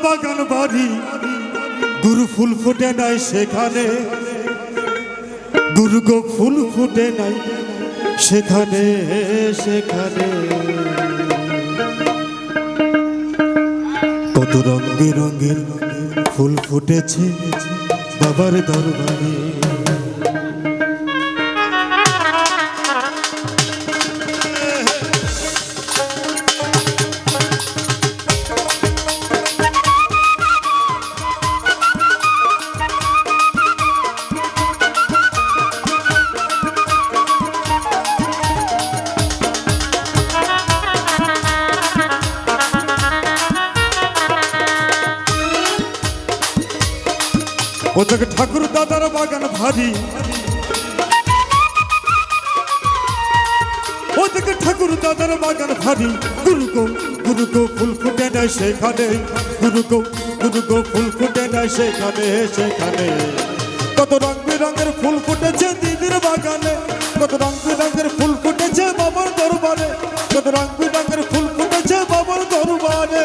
বাগান বাড়ি গুরু ফুল ফুটে নাই সেখানে, গুরু গো ফুল ফুটে নাই সেখানে সেখানে। কত রং বেরঙের ফুল ফুটেছে বাবার দরবারে। ওদিকে ঠাকুর দাদার বাগান ভারী, ওদিকে ঠাকুর দাদার বাগান ভারী, গুরু গো ফুল ফুটে নাই সেখানে, গুরু গো ফুল ফুটে নাই সেখানে সেখানে। কত রং বেরঙের ফুল ফুটেছে দিদির বাগানে, কত রং বেরঙের ফুল ফুটেছে বাবার দরবারে, কত রং বেরঙের ফুল ফুটেছে বাবার দরবারে।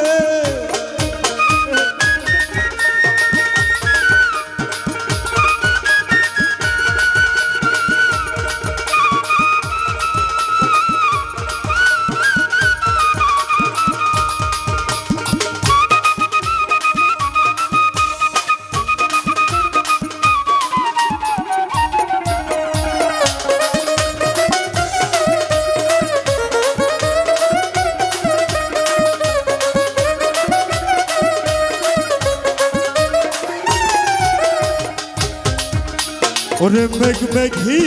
ওরে মেঘ মেঘি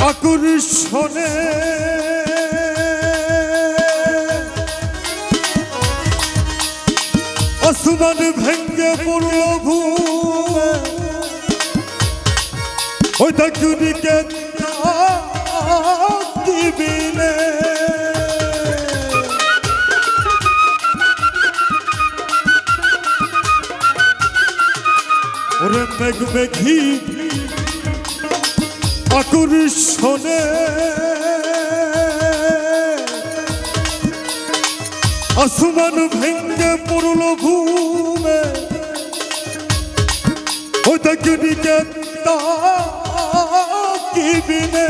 আকর্ষণে আসমান ভেঙ্গে পড়ল ভূমে, ওই দেখুনিকে দিবিনে। ওরে মেঘ মেঘি আকর্ষণে আসমান ভেঙ্গে পড়ল ভূমে, ওই দেখুনিকে তাকিবিনে।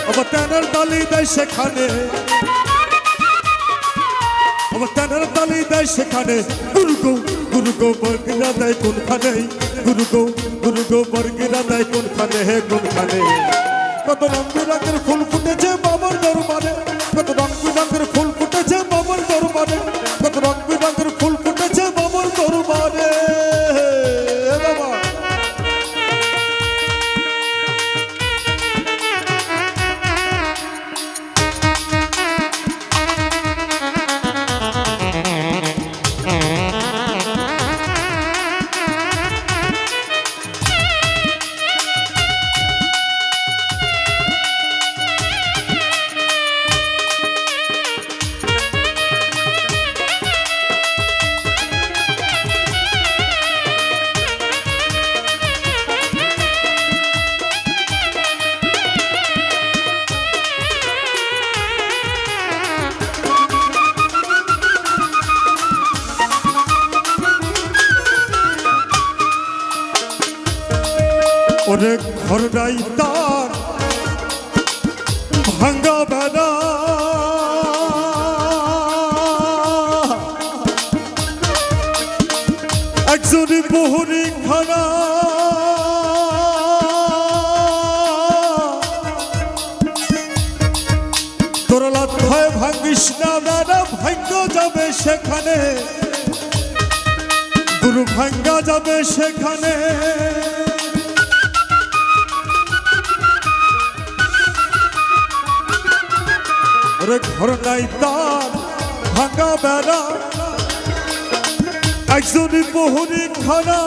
আবার টানার ডালি দেয় সেখানে, আবার টানার ডালি দেয় সেখানে, গুরু গো বর্গিরা দেয় কোনখানে, গুরু গো বর্গিরা দেয় কোনখানে হে কোনখানে। কত রং বেরঙের ফুল ফুটেছে বাবার দরবারে, কত রং বেরঙের ফুল ফুটেছে বাবার দরবারে, কত রং বেরঙের ফুল ফুটেছে বাবার দরবারে। বাবা ওরে ঘর নাই তার ভাঙ্গা বেড়া, একজনই বহুরি খানা, তোর লাথায় ভাঙ্গিস না বেড়া, ভাঙ্গ যাবে সেখানে, গুরু ভাঙ্গা যাবে সেখানে। ওরে ঘর নাই তার ভাঙ্গা বেড়া, একজনই বহুরি খানা,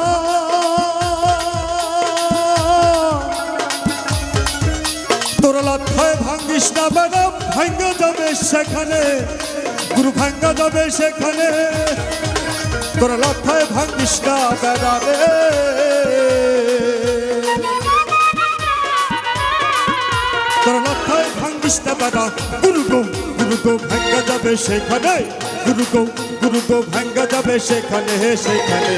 তোর লাথায় ভাঙ্গিস না বেড়া, ভাঙ্গা যাবে সেখানে, গুরু ভাঙ্গা যাবে সেখানে। তোর লাথায় ভাঙ্গিস না বেড়া রে, তোর লাথায় ভাঙ্গিস না বেড়া, গুরু গো ভাঙ্গা যাবে সেখানে, গুরু গো ভাঙ্গা যাবে সেখানে সেখানে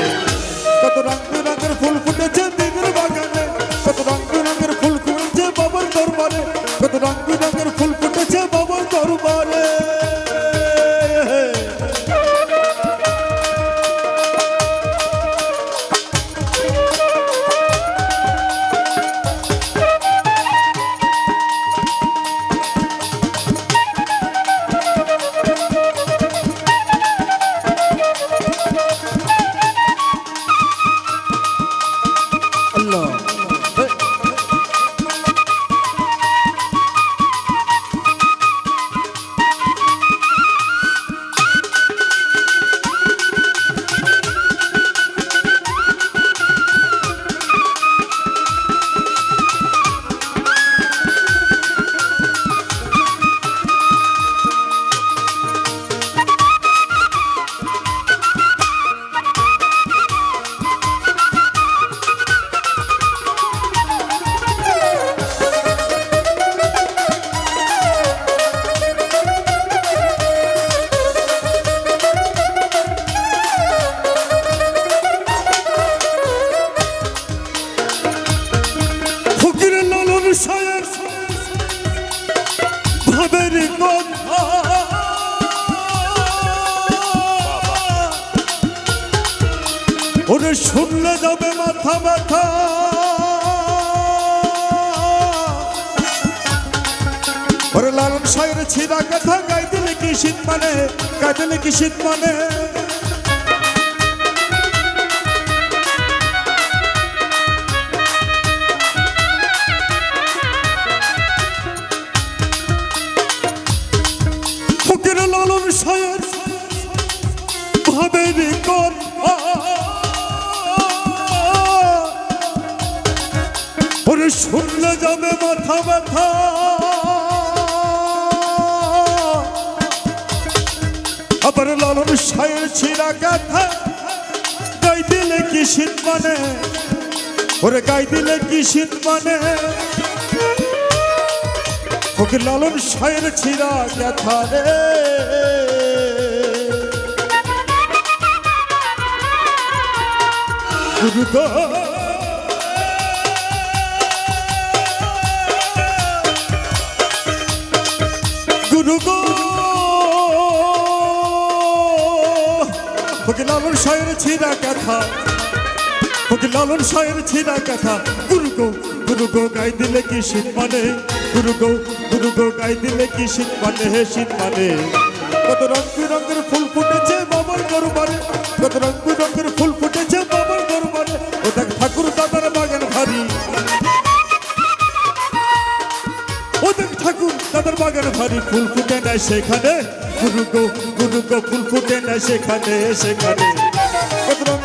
কত রঙ রঙের ফুল ফুটেছে দিনের বাগানে কত রঙ রঙের ফুল ফুটেছে বাবার দরবারে কত রঙ রঙের ফুল ফুটেছে বাবার দরবারে ভাবের কথা ওরে শুনলে যাবে মাথা ব্যথা ওরে লালন সাহের ছিঁড়া কথা গাই দিলে কি শীত মানে গাই দিলে কি শীত মানে লালন সাহের ভাবের কথা ওরে শুনলে যাবে মাথা ব্যথা আবার লালন সাহের ছিঁড়া কথা গাই দিলে কি শীত মানে ওরে গাই দিলে কি শীত মানে ওকে লালন সাহের ছিঁড়া কথা রে গুরু গো গুরু গো ওকে লালন সাহের ছিঁড়া কথা ওকে লালন সাহের ছিঁড়া কথা গুরু গো গাই দিলে কি শীত মানে গুরু গো গাই দিলে কি শীত মানে হে শীত মানে কত রঙ রঙের ফুল ফুটেছে বাবার দরবারে কত রঙ রঙের ফুল ফুটেছে বাবার দরবারে ও দেখ ঠাকুর দাদার বাগান ভারী ও দেখ ঠাকুর দাদার বাগান ভারী ফুল ফুটে নেয় সেখানে গুরু গো ফুল ফুটে নেয় সেখানে সেখানে কত রঙ